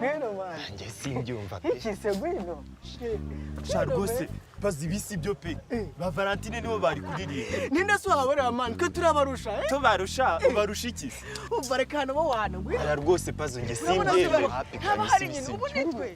ngwino man njye simbyumva pe iki se ngwino sha rwose bazi ibisi byo pe ba Valentine nibo bari kuririmba ninde so habara man ko turabarusha tubarusha ubarusha iki ubarekana bo wana ngwino ara rwose pazo njye simbyemera happy haba hari nyine ubu nitwe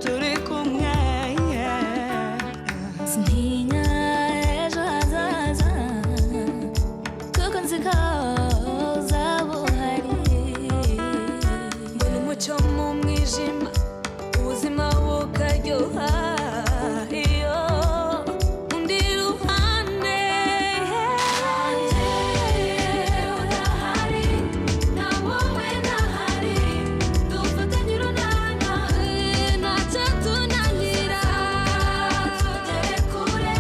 turi kumwe sintinya ejo hazaza kuko nzi ko uzaba uhari mbona umucyo mu mwijima ubuzima bukaryoha iyo undi ruhande udahari na wowe ntahari dufatanye urunana tunanira tugere kure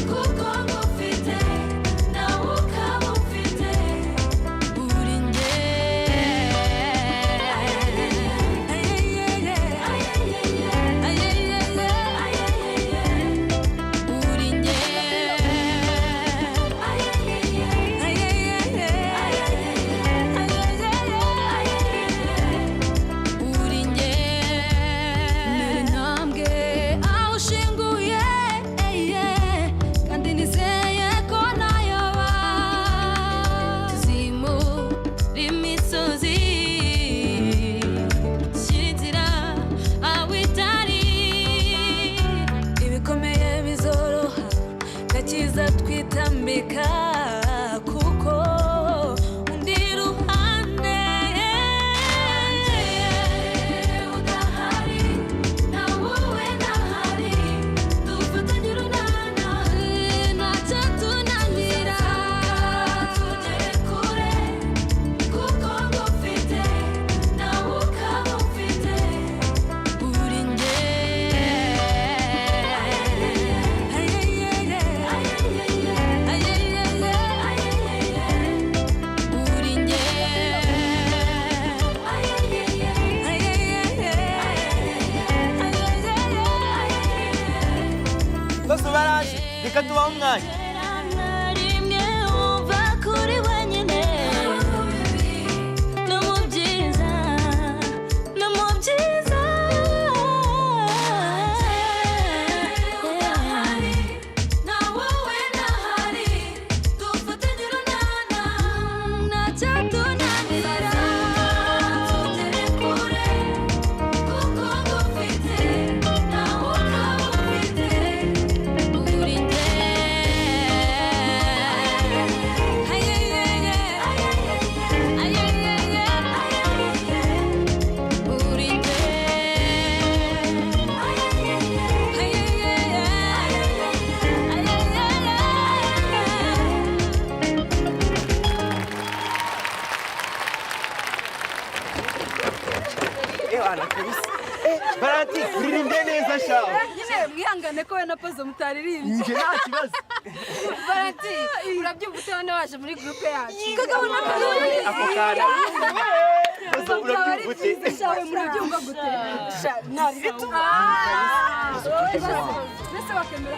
kuko ngufite nawe ukaba ufite uri njye uri njye uri njye nari ntambwe aho ushinguye kandi nizeye ko nayoba tuzimura imisozi shyira aho itari ibikomeye bizoroha gakiza twitambika kuko undi ruhande udahari na wowe ntahari dufatanye urunana ntacyo tunanira tugere kure kuko ngufite nawe ukaba ufite uri njye uri njye bose baraje reka tubaho umwanya rimwe wumva kuri wenyine no mu byiza no mu byiza na wowe ntahari dufatanye urunana ntacyo tunanira tugere kure kuko ngufite nawe ukaba ufite uri njye uri njye ana kabisa Valentine uririmbe neza sha nyine mwihangane ko we na Pazo mutaririmbye njye nta kibazo Valentine urabyumva utabona waje muri groupe yacu kakabona ako kana bose urabyumva ute shawe murabyumva gute nari bituma mbese wakemera